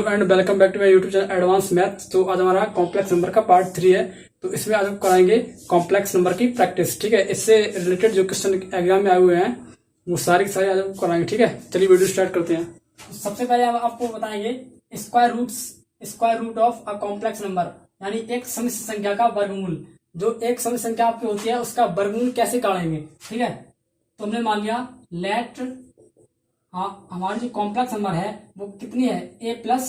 Hello and welcome back to my YouTube channel advance math. तो आज हमारा complex number का पार्ट 3 है। तो इसमें आज हम कराएंगे कॉम्प्लेक्स नंबर की प्रैक्टिस। ठीक है, इससे रिलेटेड जो क्वेश्चन एग्जाम में आए हुए हैं वो सारी की सारी आज हम कराएंगे। ठीक है, चलिए वीडियो स्टार्ट करते हैं। तो सबसे पहले हम आपको बताएंगे square root of a complex number, यानी एक समिश्र संख्या का वर्गमूल। जो एक समिश्र संख्या आपकी होती है उसका वर्गमूल कैसे काटेंगे। ठीक है, तो हमने मान लिया लेट हमारी जो कॉम्प्लेक्स नंबर है वो कितनी है, ए प्लस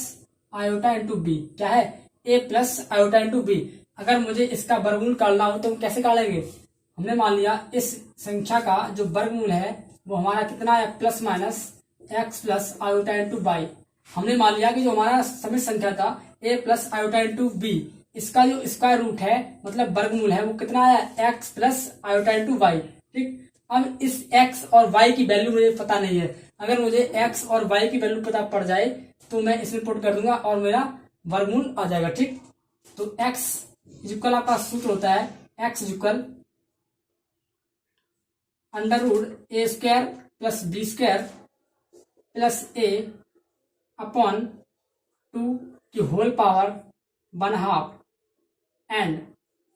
आयोटा इंटू बी। क्या है, ए प्लस आयोटा इंटू बी। अगर मुझे इसका वर्गमूल काटना हो तो हम कैसे काटेंगे। हमने मान लिया इस संख्या का जो वर्गमूल है वो हमारा कितना है, plus minus x plus iota into by. हमने मान लिया कि जो हमारा समिश्र संख्या था ए प्लस आयोटा इंटू बी, इसका जो स्क्वायर रूट है मतलब वर्गमूल है वो कितना है, x plus iota into y. ठीक, अब इस x और y की वैल्यू मुझे पता नहीं है। अगर मुझे x और y की वैल्यू पता पड़ जाए तो मैं इसमें पुट कर दूंगा और मेरा वर्गमूल आ जाएगा। ठीक, तो x इक्वल आपका सूत्र होता है x equal under root A square plus B square plus A upon 2 की होल पावर 1/2 एंड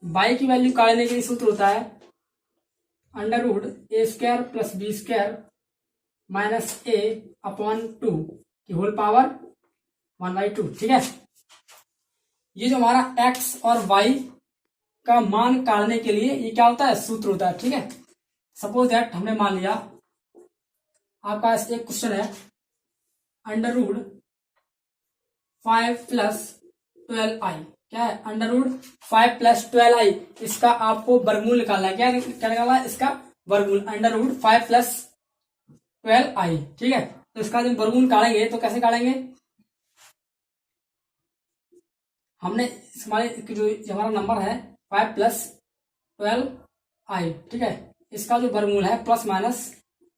y की वैल्यू काटने के लिए सूत्र होता है under root A square plus B square minus A upon 2 की होल पावर 1/2। ठीक है, ये जो हमारा x और y का मान काटने के लिए ये क्या होता है, सूत्र होता है। ठीक है, सपोज दैट हमने मान लिया आपका एक क्वेश्चन है अंडर रूट 5 प्लस 12i। क्या है, अंडर रूट 5 प्लस 12i। इसका आपको वर्गमूल निकालना है। क्या निकालना है, इसका वर्गमूल अंडर रूट 5 प्लस 12i। ठीक है, तो इसका जब वर्गमूल काटेंगे तो कैसे काटेंगे, हमने हमारे जो हमारा नंबर है 5 प्लस 12i। ठीक है, इसका जो वर्गमूल है plus minus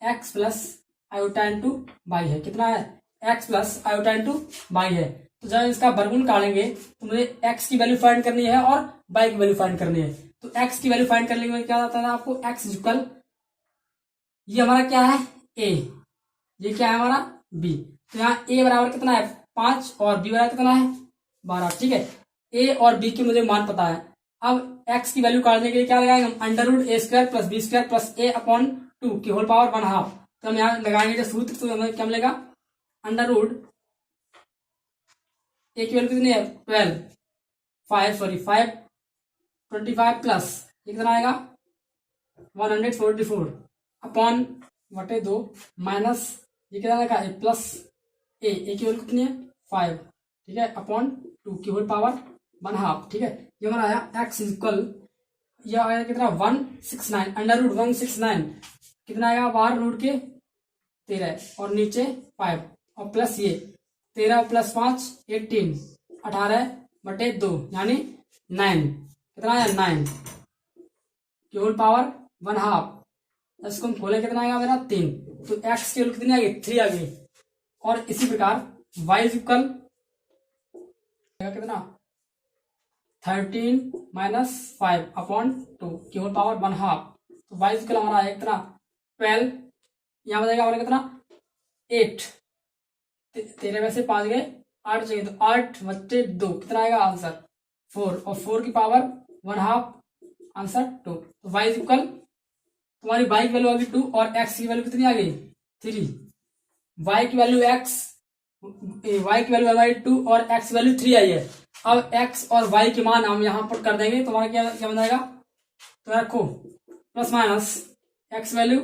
x plus iota into by है। कितना है, x plus iota into by है। तो जब इसका वर्गमूल काटेंगे तो मुझे x की वैल्यू फाइंड करनी है और y की वैल्यू फाइंड करनी है। तो x की वैल्यू फाइंड करने के लिए क्या आता है आपको, x इक्वल ये हमारा क्या है a, ये क्या है हमारा b। तो यहाँ a बराबर कितना है 5 और b बराबर कितना है 12। ठीक है, a और b की मुझे मान पता है। अब x की वैल्यू काटने के लिए क्या लगाएंगे हम, under root A square plus B square plus A upon 2 की होल पावर 1/2। तो हम यहाँ लगाएंगे जो सूत्र, तो हमें क्या मिलेगा, अंडर रूट ए की वैल्यू कितनी है 5 25 प्लस ये कितना आएगा 144 अपॉन 2 माइनस ये कितना आएगा प्लस ए की वैल्यू कितनी है 5। ठीक है, अपॉन 2 की होल पावर 1/2। ठीक है, ये हमारा आया एक्स इक्वल यह आया कितना 169 अंडर रूट 169 कितना आएगा बाहर रूट के 13 और नीचे 5 और प्लस ये 13 प्लस 5 18 18/2 यानी 9। कितना आया 9 की होल पावर 1/2। इसको हम खोले कितना आएगा मेरा 3। तो x की वैल्यू कितनी आ गई 3 आ गई। और इसी प्रकार y इक्वल कितना 13 माइनस 5 अपॉन 2 की होल पावर 1/2। तो y इक्वल हमारा है कितना 12, यहाँ बताएगा हमारा कितना 8। 13 में से 5 गए 8 चाहिए, तो 8/2 कितना आएगा आंसर 4 और 4 की पावर 1/2 आंसर 2। तो y इक्वल तुम्हारी y की वैल्यू आ गई 2 और x की वैल्यू कितनी आ गई 3। y की वैल्यू हमारी 2 और x की वैल्यू 3 आई है। अब x और y के मान हम यहाँ पर कर देंगे तो हमारा क्या क्या बन जाएगा, तो रखो plus minus x value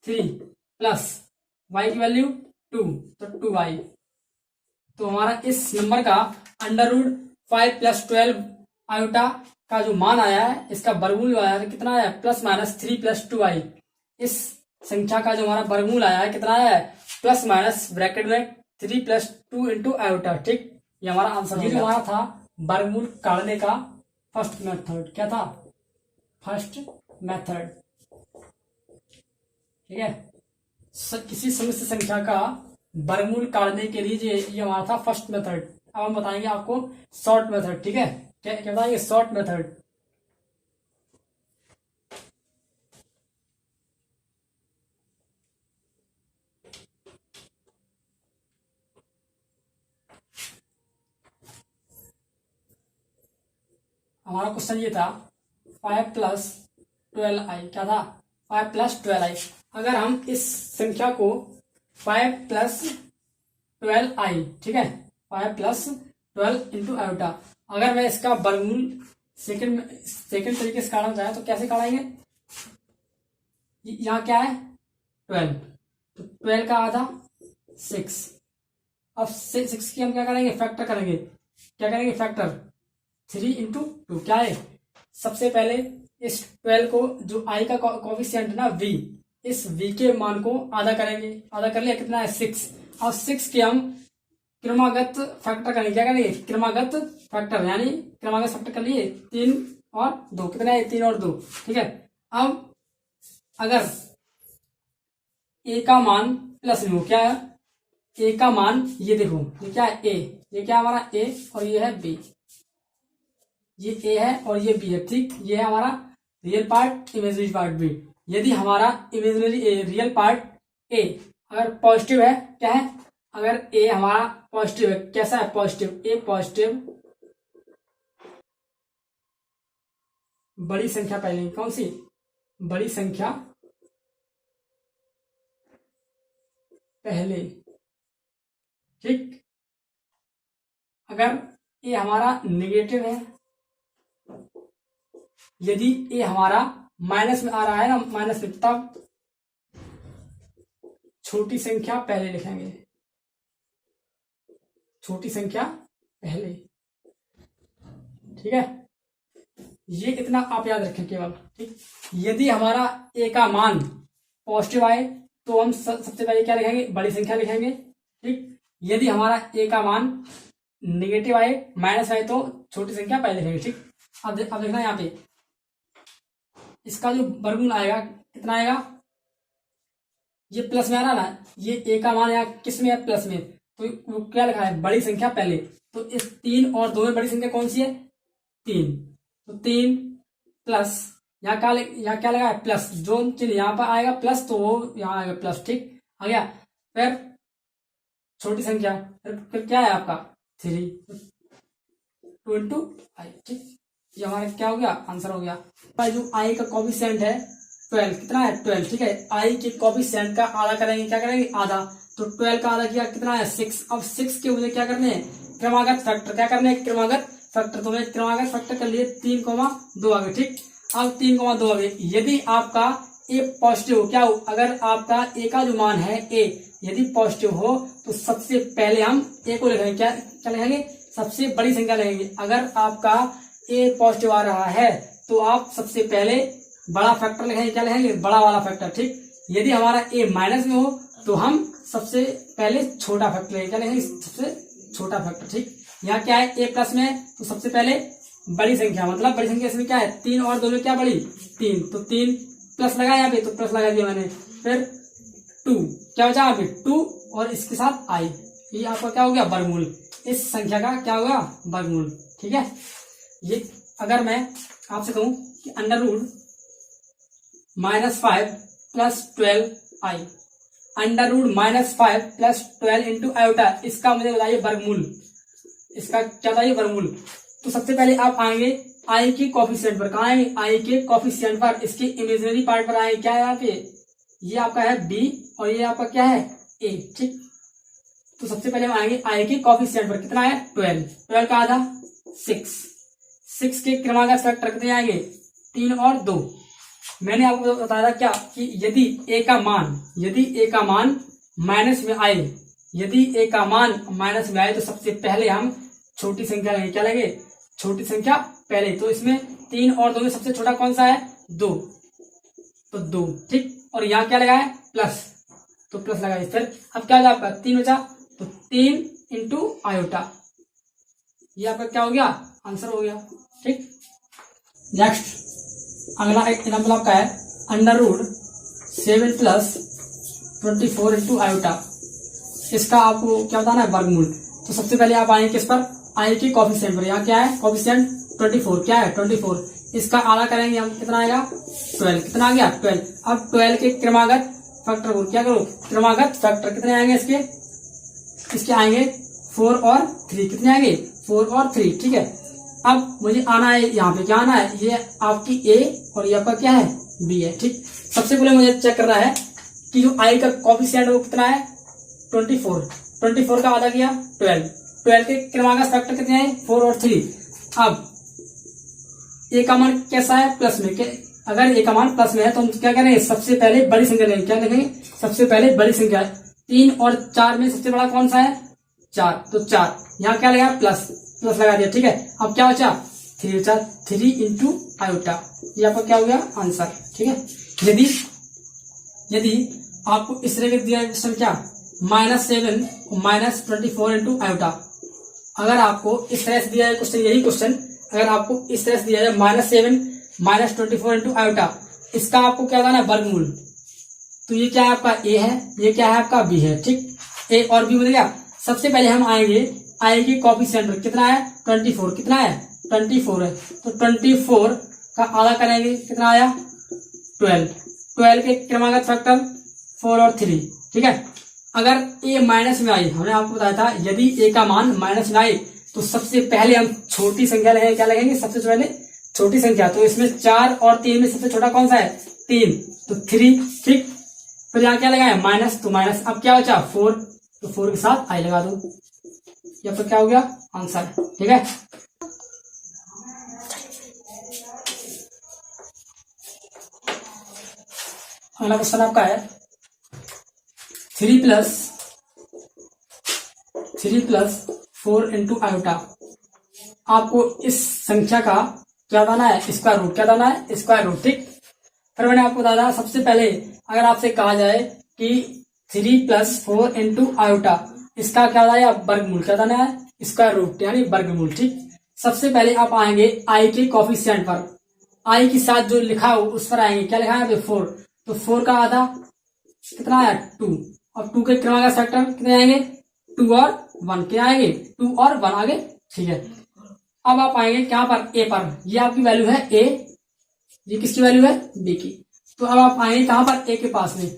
3 plus y की वैल्यू 2 तो 2y। तो हमारा इस नंबर का अंडर रूट 5 प्लस 12 आयोटा का जो मान आया है इसका वर्गमूल आया है कितना है प्लस माइनस 3 प्लस 2i। इस संख्या का जो हमारा वर्गमूल आया है कितना आया है प्लस माइनस ब्रैकेट में 3 प्लस 2 इंटू आयोटा। ठीक, ये हमारा आंसर। ये जो हमारा था वर्गमूल काटने का फर्स्ट मेथड, क्या था फर्स्ट मेथड। ठीक है, किसी समिश्र संख्या का वर्गमूल काटने के लिए ये हमारा था फर्स्ट मेथड। अब हम बताएंगे आपको शॉर्ट मेथड। ठीक है, क्या क्या बताएंगे शॉर्ट मेथड। हमारा क्वेश्चन ये था 5 + 12i, क्या था 5 + 12i। अगर हम इस संख्या को 5 + 12i, ठीक है 5 + 12 इंटू आयोटा, अगर मैं इसका वर्गमूल सेकंड तरीके से काटना चाहे तो कैसे काटेंगे, यहाँ क्या है 12, तो 12 का आधा 6। अब 6 की हम क्या करेंगे, फैक्टर करेंगे, क्या करेंगे फैक्टर 3 इंटू 2, क्या है सबसे पहले इस 12 को जो i का कोफिशिएंट है ना v, इस v के मान को आधा करेंगे, आधा कर लिया कितना है 6। और 6 के हम क्रमागत फैक्टर करेंगे, क्या करेंगे क्रमागत फैक्टर, यानी क्रमागत फैक्टर कर लिए 3 और 2, कितना है 3 और 2, ठीक है। अब अगर a का मान प्लस में हो, क्या है a का मान, ये देखो ये क्या है a, ये क्या है हमारा a और ये है b, ये a है और ये b है, ठीक। ये है हमारा real part, imaginary part b। यदि हमारा इमेजिनरी रियल पार्ट a अगर पॉजिटिव है, क्या है, अगर a हमारा पॉजिटिव है, कैसा है पॉजिटिव, a पॉजिटिव, बड़ी संख्या पहले, कौन सी बड़ी संख्या पहले, ठीक। अगर a हमारा नेगेटिव है, यदि a हमारा माइनस में आ रहा है ना, माइनस में, तब छोटी संख्या पहले लिखेंगे, छोटी संख्या पहले, ठीक है। ये इतना आप याद रखें केवल, ठीक। यदि हमारा a का मान पॉजिटिव आए तो हम सबसे पहले क्या लिखेंगे, बड़ी संख्या लिखेंगे, ठीक। यदि हमारा a का मान नेगेटिव आए, माइनस आए, तो छोटी संख्या पहले लिखेंगे, ठीक। अब देखना यहाँ पे इसका जो वर्गमूल आएगा कितना आएगा, ये प्लस में आ रहा ना, ये a का मान यहाँ किस में है, प्लस में, तो वो क्या लिखा है बड़ी संख्या पहले, तो इस 3 और 2 में बड़ी संख्या कौन सी है 3, तो 3 प्लस यहाँ क्या लगा है प्लस, जो चिन्ह यहाँ पर आएगा प्लस तो वो यहाँ आएगा प्लस, ठीक आ गया। फिर छोटी संख्या, फिर क्या है आपका 3, 2 इंटू आई, ठीक। ये हमारा क्या हो गया, आंसर हो गया। जो आई का कोफिशिएंट है 12, कितना है 12, ठीक है। आई के कोफिशिएंट का आधा करेंगे, क्या करेंगे आधा, तो 12 का आधा किया कितना है 6। अब 6 के मुझे क्या करने हैं क्रमागत फैक्टर, क्या करने हैं क्रमागत फैक्टर, तो मैं क्रमागत फैक्टर कर लिए 3,2 आ गए, ठीक। अब 3,2 आ गए। यदि आपका ए पॉजिटिव हो, क्या हो, अगर आपका ए का जो मान है ए यदि पॉजिटिव हो तो सबसे पहले हम ए को लिखेंगे, क्या लिखेंगे सबसे बड़ी संख्या लिखेंगे। अगर आपका ए पॉजिटिव आ रहा है तो आप सबसे पहले बड़ा फैक्टर लिखेंगे, क्या लिखेंगे बड़ा वाला फैक्टर, ठीक। यदि हमारा ए माइनस में हो तो हम सबसे पहले छोटा फैक्टर लिखेंगे, क्या लिखेंगे सबसे छोटा फैक्टर, ठीक। यहाँ क्या है ए प्लस में है तो सबसे पहले बड़ी संख्या, मतलब बड़ी संख्या इसमें क्या है 3 और 2 में क्या बड़ी 3, तो 3 प्लस लगा यहाँ पे, तो प्लस लगा दिया मैंने। फिर 2 क्या बचा यहाँ पे 2 और इसके साथ आई, ये आपका क्या हो गया वर्गमूल, इस संख्या का क्या होगा वर्गमूल, ठीक है। ये अगर मैं आपसे कहूं कि √-5 + 12i, √-5 + 12 इंटू आयोटा, इसका मुझे बताइए वर्गमूल, इसका क्या बताइए वर्गमूल। तो सबसे पहले आप आएंगे आई के कोफिशिएंट पर, कहाँ आएंगे आई के कोफिशिएंट पर, इसके इमेजिनरी पार्ट पर आएंगे, क्या है यहाँ पे ये आपका है b और ये आपका क्या है a, ठीक। तो सबसे पहले हम आएंगे आई के कोफिशिएंट पर, कितना है 12 का आधा 6 के क्रमागत फैक्टर कितने आएंगे 3 और 2। मैंने आपको बताया क्या कि यदि a का मान माइनस में आए, यदि a का मान माइनस में आए तो सबसे पहले हम छोटी संख्या लेंगे, क्या लेंगे छोटी संख्या पहले। तो इसमें 3 और 2 में सबसे छोटा कौन सा है 2, तो 2, ठीक। और यहाँ क्या लगा है प्लस, तो प्लस लगाइए। फिर अब क्या हो आपका 3 बचा, तो 3 इंटू आयोटा, ये आपका क्या हो गया आंसर हो गया, ठीक। नेक्स्ट अगला एग्जाम्पल आपका है √7 + 24 इंटू आयोटा, इसका आपको क्या बताना है वर्गमूल। तो सबसे पहले आप आएंगे किस पर आई के कोफिशिएंट पर, यहाँ क्या है कोफिशिएंट 24, क्या है 24, इसका आधा करेंगे हम कितना आएगा 12, कितना आ गया 12। अब 12 के क्रमागत फैक्टर को क्या करो क्रमागत फैक्टर कितने आएंगे इसके आएंगे 4 और 3, कितने आएंगे 4 और 3, ठीक है। अब मुझे आना है यहाँ पे, क्या आना है, ये आपकी ए और ये आपका क्या है, बी है। ठीक, सबसे पहले मुझे चेक करना है कि जो आई का कोफिशिएंट वो कितना है, 24। 24 का आधा किया 12, 12 के क्रमांक फैक्टर कितने हैं, 4 और 3। अब ए का मान कैसा है, प्लस में, अगर ए का मान प्लस में है तो हम क्या करेंगे, सबसे पहले बड़ी संख्या लेंगे। क्या लिखेंगे, सबसे पहले बड़ी संख्या। 3 और 4 में सबसे बड़ा कौन सा है, 4, तो 4 यहाँ क्या लगा, प्लस लगा दिया। ठीक है, अब क्या बचा, 3 बचा, 3 इंटू आयोटा, ये आपका क्या हो गया आंसर। ठीक है, यदि आपको इस तरह के दिया क्वेश्चन, क्या -7 -24 इंटू आयोटा, अगर आपको इस तरह से दिया है क्वेश्चन, यही क्वेश्चन अगर आपको इस तरह से दिया जाए -7 -24 इंटू आयोटा, इसका आपको क्या करना है, वर्गमूल। तो ये क्या है आपका ए है, ये क्या है आपका बी है। ठीक, ए और बी बन गया। सबसे पहले हम आएंगे, आई की कोफिशिएंट कितना है, 24, कितना है, 24 है, तो 24 का आधा करेंगे, कितना आया, 12, 12 के क्रमागत फैक्टर 4 और 3। ठीक है, अगर ए माइनस में आई, हमने आपको बताया था यदि ए का मान माइनस में आए तो सबसे पहले हम छोटी संख्या लगेंगे, क्या लगेंगे, सबसे पहले छोटी संख्या। तो इसमें 4 और 3 में सबसे छोटा कौन सा है, 3, तो 3। ठीक, फिर यहाँ क्या लगाए, माइनस, तो माइनस, अब क्या बचा 4, तो 4 के साथ आई लगा दो, या फिर क्या हो गया आंसर। ठीक है, अगला क्वेश्चन आपका है 3 प्लस 4 इंटू आयोटा। आपको इस संख्या का क्या दाना है, स्क्वायर रूट, क्या दाना है, स्क्वायर रूट। ठीक, फिर मैंने आपको बताया सबसे पहले अगर आपसे कहा जाए कि 3 प्लस 4 इंटू आयोटा, इसका क्या दाना है, वर्गमूल, क्या दाना है, स्क्वायर रूट यानी वर्गमूल। ठीक, सबसे पहले आप आएंगे आई के कोफिशिएंट पर, आई के साथ जो लिखा हो उस पर आएंगे, क्या लिखा है 4, तो 4 का आधा कितना आया 2, और 2 के क्रमागत फैक्टर कितने आएंगे, 2 और 1 के आएंगे, 2 और 1 आगे। ठीक है, अब आप आएंगे क्या पर, ए पर, ये आपकी वैल्यू है ए, ये किसकी वैल्यू है, बी की। तो अब आप आएंगे कहां पर, ए के पास में।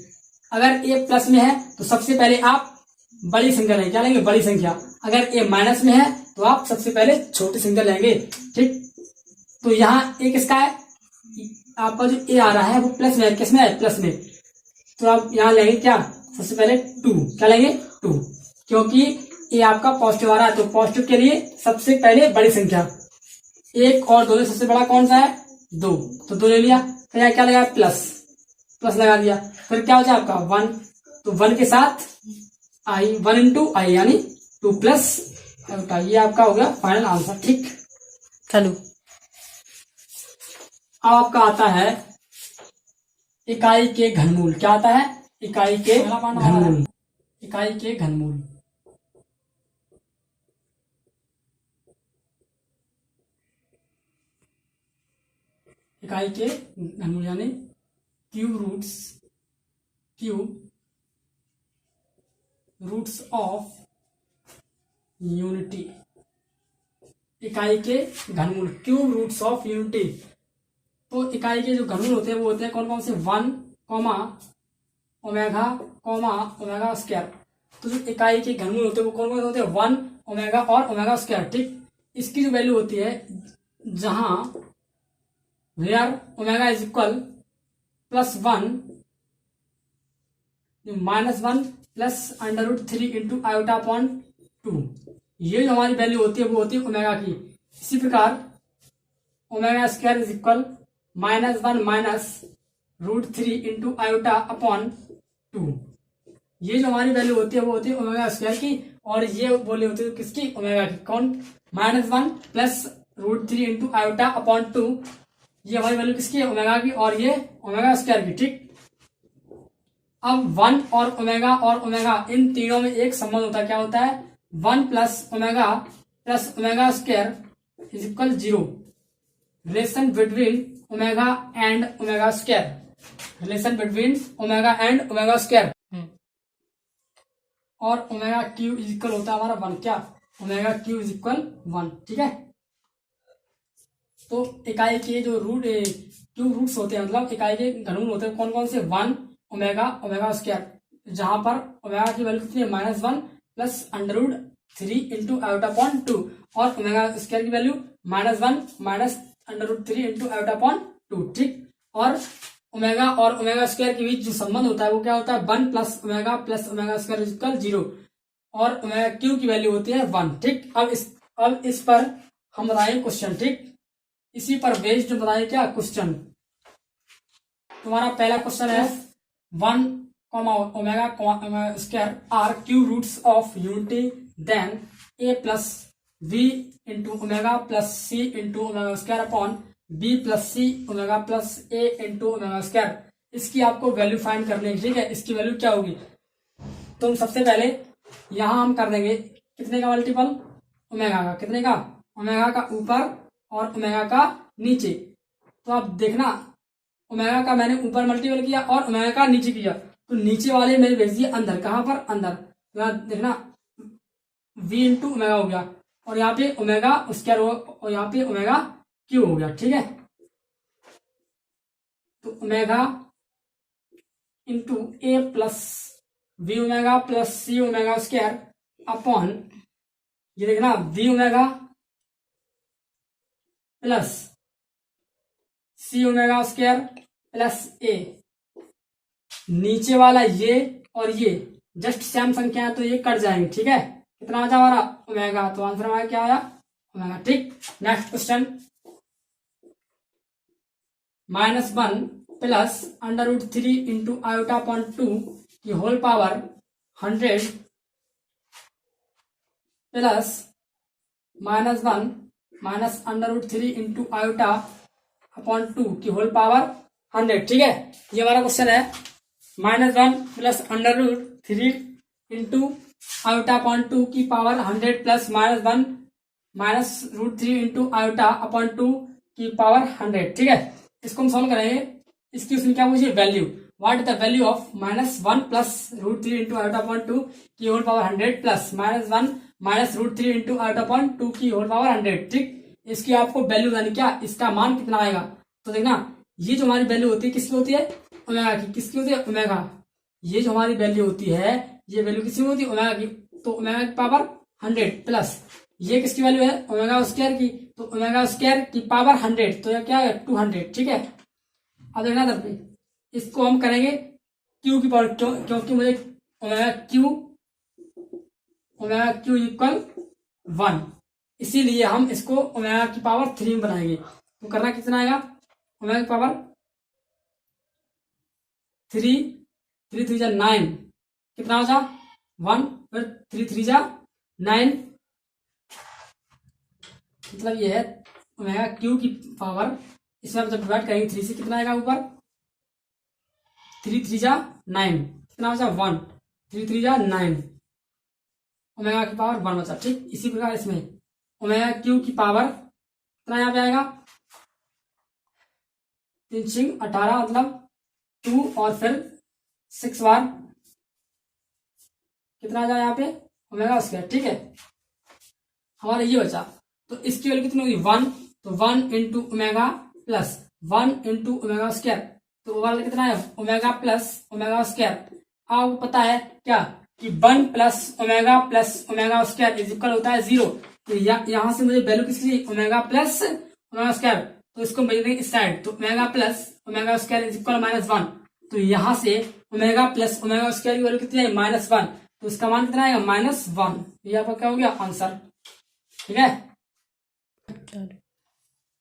अगर ए प्लस में है तो सबसे पहले आप बड़ी संख्या लेंगे, क्या लेंगे, बड़ी संख्या। अगर ए माइनस में है तो आप सबसे पहले छोटी संख्या लेंगे। ठीक, तो यहाँ ए किसका है, आपका जो ए आ रहा है वो प्लस में है, किसमें है, प्लस में, तो आप यहाँ लेंगे क्या, सबसे पहले 2, क्या लेंगे 2, क्योंकि ए आपका पॉजिटिव आ रहा है, तो पॉजिटिव के लिए सबसे पहले बड़ी संख्या। 1 और 2 में सबसे बड़ा कौन सा है, 2, तो 2 ले लिया। फिर यहाँ क्या लगा, प्लस लगा दिया। फिर क्या हो जाए आपका 1, तो 1 के साथ आई, 1 इंटू आई यानी 2 प्लस, ये आपका हो गया फाइनल आंसर। ठीक, चलो अब आपका आता है इकाई के घनमूल। क्या आता है, इकाई के घनमूल, इकाई के घनमूल। इकाई के घनमूल यानी क्यूब रूट्स ऑफ यूनिटी। इकाई के घनमूल, क्यूब रूट्स ऑफ यूनिटी। तो इकाई के जो घनमूल होते हैं वो होते हैं कौन कौन से, 1, ओमेगा स्क्वायर। तो जो इकाई के घनमूल होते हैं वो कौन कौन से होते हैं, 1, ओमेगा और ओमेगा स्क्वायर। ठीक, इसकी जो वैल्यू होती है, जहां where omega is equal +1 -1 plus √3 into iota upon 2, ये जो हमारी वैल्यू होती है वो होती है ओमेगा की। इसी प्रकार omega square is equal -1 minus √3 into iota upon 2, ये जो हमारी वैल्यू होती है वो होती है ओमेगा स्क्वायर की, और ये वैल्यू होती है किसकी, ओमेगा की। कौन, -1 प्लस √3 इंटू आयोटा अपॉन 2, ये हमारी वैल्यू किसकी है, ओमेगा की, और ये ओमेगा स्क्वायर की। ठीक, अब 1 और ओमेगा इन तीनों में एक संबंध होता है, क्या होता है, 1 plus omega square is equal 0। Relation between omega and omega square, relation between omega and omega square, और ओमेगा क्यू इज इक्वल होता है हमारा 1, क्या, ओमेगा क्यू इज इक्वल 1। ठीक है, तो इकाई के जो क्यूब रूट्स होते हैं, मतलब इकाई के घनमूल होते हैं कौन कौन से, 1, ओमेगा स्क्वायर, जहां पर ओमेगा की वैल्यू कितनी है, -1 प्लस 3 इंटू आयोटा अपॉन 2 और ओमेगा स्क्वायर की value -1 minus √3 into iota upon 2, ठीक। और ओमेगा स्क्वायर के बीच जो संबंध होता है वो क्या होता है 1 प्लस ओमेगा स्क्वायर इक्वल 0 और ओमेगा क्यू की वैल्यू होती है 1, ठीक। अब इस पर हम बताएंगे क्वेश्चन, ठीक। इसी पर बेस्ड बताएंगे क्या क्वेश्चन। तुम्हारा पहला क्वेश्चन है 1 omega square are cube roots of unity then a plus B into omega plus C into omega square upon b plus C omega plus A into omega square. इसकी आपको value find करनी है, ठीक है। इसकी value क्या होगी, तो सबसे पहले यहां हम कर देंगे कितने का मल्टीपल, ओमेगा का, कितने का, ओमेगा का ऊपर और ओमेगा का नीचे। तो आप देखना ओमेगा का मैंने ऊपर मल्टीपल किया और ओमेगा का नीचे किया, तो नीचे वाले मेरे भेज दिए अंदर, कहां पर, अंदर। तो यहाँ देखना v इंटू ओमेगा हो गया और यहाँ पे ओमेगा स्क्वायर हो और यहाँ पे ओमेगा क्यू हो गया, ठीक है। तो omega into A plus V omega plus C omega square upon ये देखना V omega plus C omega square plus A. नीचे वाला ये और ये जस्ट सेम संख्या है तो ये कट जाएंगे, ठीक है। कितना आ हमारा ओमेगा, तो आंसर हमारा क्या आया ओमेगा, ठीक। Next question -1 plus √3 into iota upon 2 की whole power 100 plus -1 minus √3 into iota upon 2 की होल पावर 100, ठीक है। ये हमारा क्वेश्चन है -1 प्लस √3 इंटू आयोटा अपॉन 2 की power 100 plus -1 minus √3 into iota upon 2 की पावर 100, ठीक है। इसको हम सॉल्व करेंगे। इसकी उसमें क्या मुझे value, what is the value of -1 plus √3 into iota upon 2 की whole power 100 plus -1 minus √3 into iota upon 2 की होल पावर 100, ठीक। इसकी आपको वैल्यू यानी क्या, इसका मान कितना आएगा। तो देखना ये जो हमारी वैल्यू होती है किसकी होती है, ओमेगा की। किसकी होती है, ओमेगा। ये जो हमारी वैल्यू होती है ये वैल्यू किसकी होती है, ओमेगा की। तो ओमेगा की पावर 100 प्लस ये किसकी वैल्यू है, ओमेगा स्क्वायर की। तो ओमेगा स्क्वायर की पावर 100 तो यह क्या है 200, ठीक है। अब देखना इधर पे इसको हम करेंगे क्यू की पावर, क्योंकि मुझे ओमेगा क्यू इक्वल 1, इसीलिए हम इसको ओमेगा की पावर 3 में बनाएंगे। तो करना कितना आएगा, ओमेगा की पावर 3 3 जा 9, कितना हो जा 1, फिर 3 3 जा 9, मतलब ये है ओमेगा क्यू की पावर। इसमें जब डिवाइड करेंगे 3 से कितना आएगा ऊपर, 3 3 जा 9, कितना हो जा 1, 3 3 जा 9, ओमेगा की पावर 1 बचा, ठीक। इसी प्रकार इसमें ओमेगा क्यू की पावर कितना यहाँ पे आएगा 3 6 18 मतलब 2 और फिर 6 बार कितना आ जाए यहाँ पे ओमेगा स्क्वायर, ठीक है। हमारा ये बचा, तो इसकी वैल्यू कितनी होगी 1, तो 1 into omega plus 1 into omega square, तो ओवरऑल कितना है ओमेगा प्लस ओमेगा स्क्वायर। आपको पता है क्या कि 1 plus omega square is equal होता है 0। तो यहां से मुझे वैल्यू किसकी, ओमेगा प्लस ओमेगा स्क्वायर, तो इसको भेज देंगे इस साइड। तो omega plus omega square is equal -1, तो यहां से ओमेगा प्लस ओमेगा स्क्वायर की वैल्यू कितनी है -1, तो इसका मान कितना आएगा -1। ये आपका क्या हो गया आंसर, ठीक है।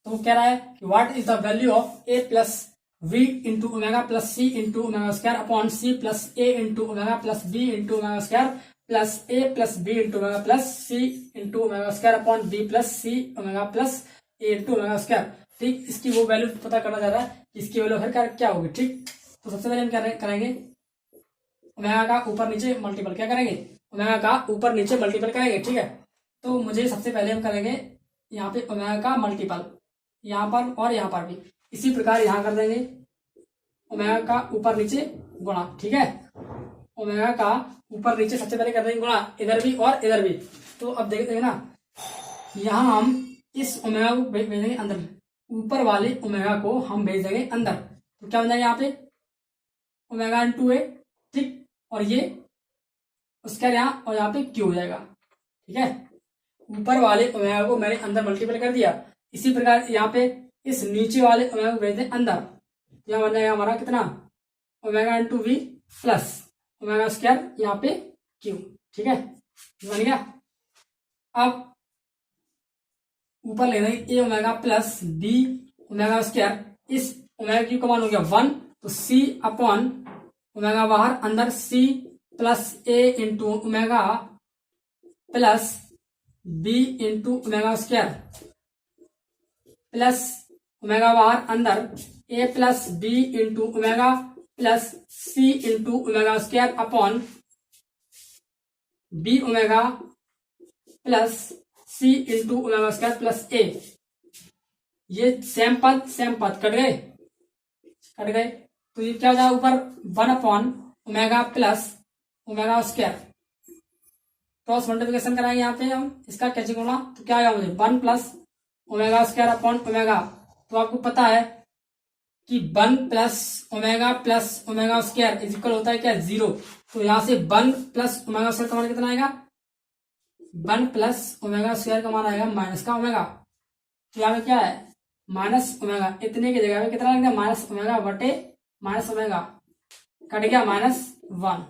तो कह रहा है कि what is the value of a plus v into omega plus C into omega square upon c plus A into omega plus B into omega square plus a plus B into omega plus C into omega square upon b plus C omega plus A into omega square, ठीक। इसकी वो value पता करना चाह रहा है कि इसकी वैल्यू फिर क्या होगी, ठीक। तो सबसे पहले हम क्या करेंगे, ओमेगा का ऊपर नीचे मल्टीपल क्या करेंगे, ओमेगा का ऊपर नीचे मल्टीपल करेंगे, ठीक है। तो मुझे सबसे पहले हम करेंगे यहाँ पे ओमेगा का मल्टीपल यहाँ पर और यहाँ पर भी, इसी प्रकार यहाँ कर देंगे ओमेगा का ऊपर नीचे गुणा, ठीक है। ओमेगा का ऊपर नीचे सबसे पहले कर देंगे गुणा, इधर भी और इधर भी। तो अब देखते हैं ना, यहाँ हम इस ओमेगा को भेज देंगे अंदर, ऊपर वाले ओमेगा को हम भेज देंगे अंदर। तो क्या बन जाएगा यहाँ पे ओमेगा इंटू ए, ठीक। और ये उसका यहाँ और यहाँ पे क्यू हो जाएगा, ठीक है, ऊपर वाले ओमेगा को मैंने अंदर मल्टीपल कर दिया। इसी प्रकार यहाँ पे इस नीचे वाले ओमेगा को भेज दें अंदर, यहाँ बन जाएगा हमारा कितना, omega into v plus omega square यहाँ पे क्यू। ठीक है, बन गया। अब ऊपर लेना A omega plus B omega square, इस ओमेगा क्यू का मान हो गया 1, तो सी अपॉन ओमेगा बाहर, अंदर सी प्लस ए into omega plus B into omega square plus omega बाहर, अंदर A plus B into omega plus C into omega square upon B omega plus C into omega square plus A. ये same पद cut गए, तो ये क्या हो जाएगा ऊपर 1 upon omega plus omega square, cross multiplication कराएंगे यहाँ पे हम इसका कैसे होना, तो क्या आएगा मुझे 1 plus omega square upon omega. तो आपको पता है कि 1 plus omega square is equal होता है क्या 0, तो यहां से 1 प्लस ओमेगा स्क्वायर का मान कितना आएगा, 1 प्लस ओमेगा स्क्वायर का मान आएगा माइनस का ओमेगा। तो यहाँ पे क्या है माइनस ओमेगा, इतने की जगह पे कितना लगेगा माइनस ओमेगा बटे माइनस ओमेगा, कट गया -1।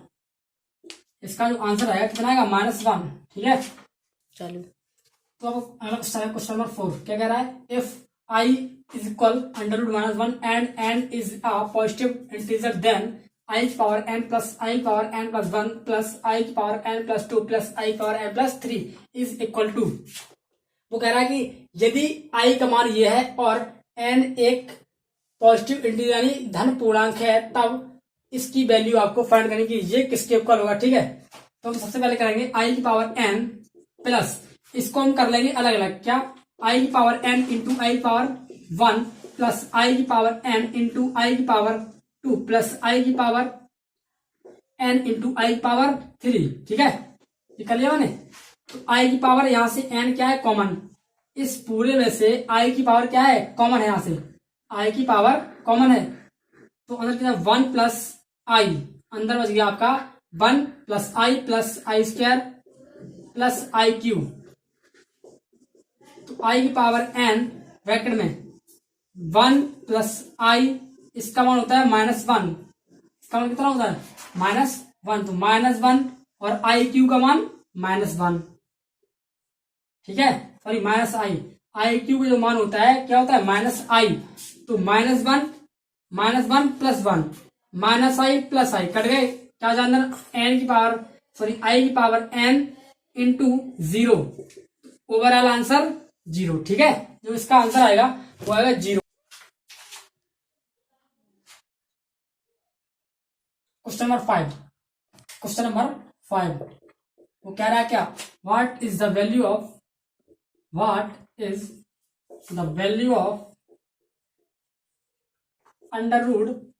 इसका जो आंसर आएगा कितना आएगा -1। ठीक है, चलो तो अब अगला क्वेश्चन नंबर 4 क्या कह रहा है, if I is equal √-1 and n is a positive integer then i की पावर n प्लस i की power n plus 1 plus i की power n plus 2 plus i की power n plus 3 is equal to. वो कह रहा है कि यदि i का मान ये है और n एक पॉजिटिव इंटीजर यानी धन पूर्णांक है, तब इसकी वैल्यू आपको फाइंड करनी कि ये किसके इक्वल होगा। ठीक है, तो हम सबसे पहले करेंगे i की पावर n प्लस, इसको हम कर लेंगे अलग अलग, क्या i की पावर n इंटू आई की पावर 1 प्लस i की पावर n इंटू आई की पावर 2 प्लस i की पावर n इंटू आई की पावर 3। ठीक है, ये कर लिया मैंने। तो i की पावर यहां से n क्या है कॉमन, इस पूरे में से i की पावर क्या है कॉमन है, यहां से i की पावर कॉमन है, तो अंदर कितना 1 प्लस i, अंदर बच गया आपका 1 plus I square plus I Q. तो i की पावर n ब्रैकेट में 1 प्लस i, इसका मान होता है -1, इसका मान कितना होता है -1, तो -1 और आई क्यू का मान -1। ठीक है, सॉरी आई क्यू का जो मान होता है क्या होता है -i, तो -1 plus 1 -i plus i cut गए, क्या जानना n की पावर आई की power n into 0, overall answer 0। ठीक है, जो इसका आंसर आएगा वो आएगा 0। क्वेश्चन नंबर 5 वो कह रहा है क्या, what is the value of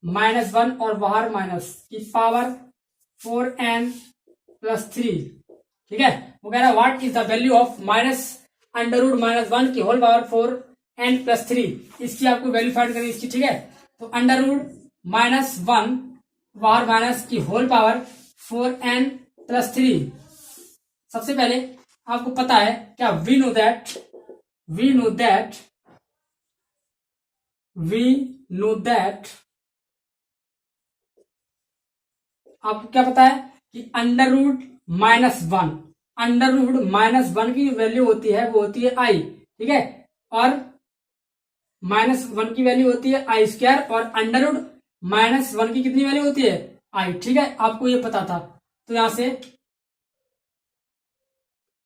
√-1 और बाहर माइनस की पावर 4n प्लस 3। ठीक है, वो कह रहा है what is the value of √-1 की होल पावर 4n प्लस 3, इसकी आपको वैल्यू फाइंड करनी इसकी। ठीक है, तो √-1 बाहर माइनस की होल पावर 4n प्लस 3। सबसे पहले आपको पता है क्या, वी नो दैट आपको क्या पता है कि √-1 की वैल्यू होती है वो होती है i। ठीक है, और -1 की वैल्यू होती है i स्क्वायर, और √-1 की कितनी वैल्यू होती है i। ठीक है, आपको ये पता था, तो यहां से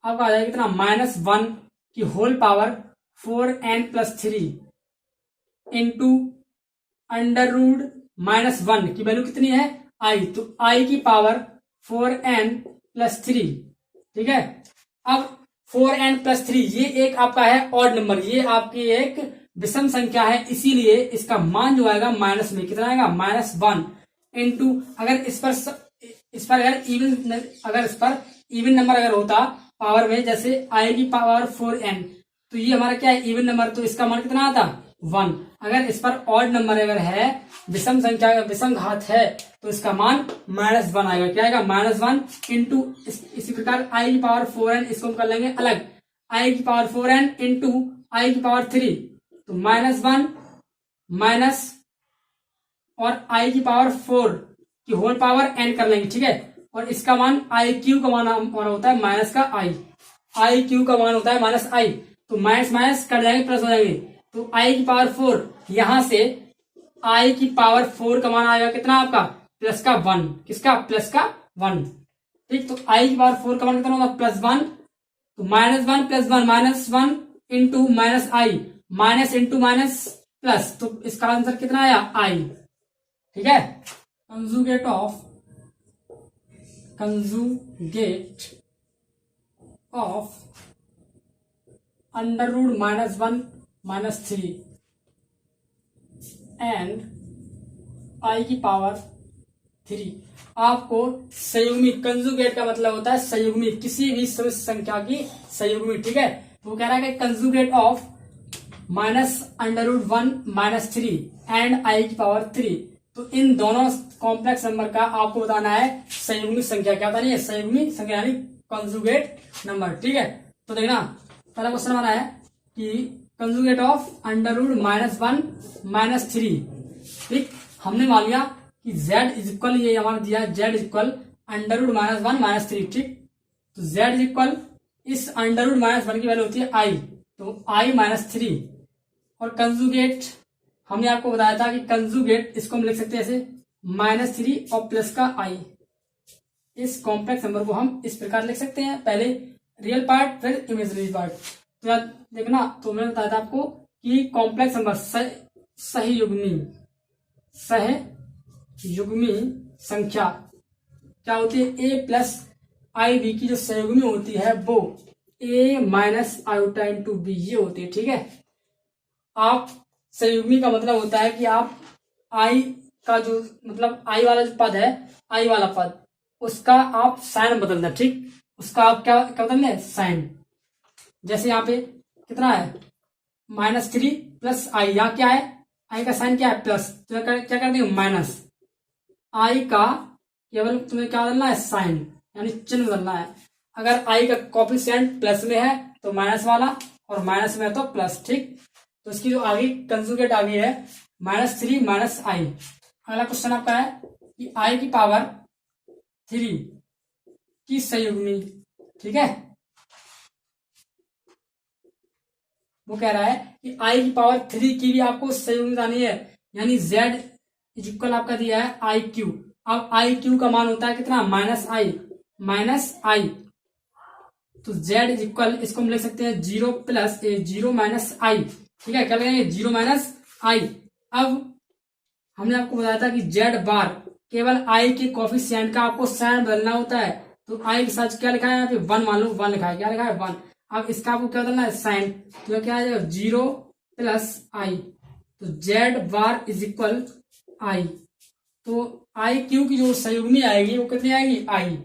आपका आ जाएगा कितना -1 की whole power 4n plus 3 into √-1 की वैल्यू कितनी है i, तो i की पावर 4n प्लस 3। ठीक है, अब 4n प्लस 3 ये एक आपका है ऑड नंबर, ये आपकी एक विषम संख्या है, इसीलिए इसका मान जो आएगा माइनस में कितना आएगा -1 इंटू, अगर इस पर इवन नंबर अगर होता पावर में, जैसे i की पावर 4n, तो ये हमारा क्या है इवन नंबर, तो इसका मान कितना आता 1, अगर इस पर ऑड नंबर अगर है, विषम संख्या का विषम घात है, तो इसका मान -1 आएगा। क्या आएगा? -1 इंटू इसी प्रकार i की पावर 4n, इसको हम कर लेंगे अलग, i की पावर 4n इंटू i की पावर 3, तो -1 माइनस और i की पावर 4 की होल पावर n कर लेंगे, ठीक है। और इसका मान आई क्यू का मान हमारा होता है माइनस का आई क्यू का मान होता है माइनस आई, तो माइनस माइनस कट जाएंगे, प्लस हो जाएंगे, तो आई की पावर 4, यहां से आई की पावर 4 का मान आएगा कितना आपका? प्लस का 1, किसका? प्लस का 1, ठीक। तो आई की पावर 4 का मान कितना होगा? +1, तो -1 + 1 -1 इंटू माइनस आई, माइनस इंटू माइनस प्लस, तो इसका आंसर कितना आया? आई, ठीक है। कंजुगेट ऑफ √-1 -3 एंड आई की पावर 3। आपको संयुग्मी, कंजुगेट का मतलब होता है संयुग्मी, किसी भी सदस्य संख्या की संयुग्मी, ठीक है। तो वो कह रहा है कि कंजुगेट ऑफ -√1 -3 एंड आई की पावर 3, तो इन दोनों कॉम्प्लेक्स नंबर का आपको बताना है संयुग्मी संख्या। क्या बतानी है? संयुग्मी संख्या, यानी कंजुगेट नंबर, ठीक है। तो देखना, पहला क्वेश्चन हमारा है कि कंजुगेट ऑफ √-1 -3, ठीक। हमने मान लिया कि z इज इक्वल, ये हमारा दिया है z इज इक्वल √-1 -3, ठीक। तो z इज इक्वल, इस √-1 की वैल्यू होती है i, तो i -3, और कंजुगेट हमने आपको बताया था कि कंजुगेट इसको हम लिख सकते हैं ऐसे -3 और प्लस का i। इस कॉम्प्लेक्स नंबर को हम इस प्रकार लिख सकते हैं, पहले रियल पार्ट फिर इमेजिनरी पार्ट। तो याद देखना, तो मैंने बताया था आपको कि कॉम्प्लेक्स नंबर सहयुग्मी संख्या क्या होती है? a प्लस आई बी की जो संयुग्मी होती है वो a minus iota into b, ये होती है, ठीक है। आप संयुग्मी का मतलब होता है कि आप i का जो मतलब i वाला जो पद है, i वाला पद, उसका आप साइन बदल दें, ठीक। उसका आप क्या बदल दें? साइन। जैसे यहाँ पे कितना है? -3 प्लस i, यहाँ क्या है? i का साइन क्या है? प्लस, तो क्या कर देंगे? माइनस। i का केवल तुम्हें क्या बदलना है? साइन, यानी चिन्ह बदलना है। अगर i का कोएफिशिएंट प्लस में है तो माइनस वाला, और माइनस में है तो प्लस, ठीक। तो इसकी जो आगे कंजुगेट आ गई है -3 -i। अगला क्वेश्चन आपका है कि i की पावर 3 की संयुग्मी, ठीक है। वो कह रहा है कि i की पावर 3 की भी आपको संयुग्मी बतानी है, यानी z इज इक्वल आपका दिया है आई क्यू। अब आई क्यू का मान होता है कितना? -i, तो z इज इक्वल, इसको हम लिख सकते हैं 0 - i, ठीक है। क्या लगेंगे? 0 - i। अब हमने आपको बताया था कि z बार केवल i के कोएफिशिएंट का आपको साइन बदलना होता है, तो i के साथ क्या लिखा है? यहाँ पे 1 मान लो, 1 लिखा है, क्या लिखा है? 1। अब इसका आपको क्या बदलना है? साइन, तो क्या आ जाएगा? 0 + i, तो z bar is equal i। तो आई क्यू की जो संयुग्मी आएगी वो कितनी आएगी? i।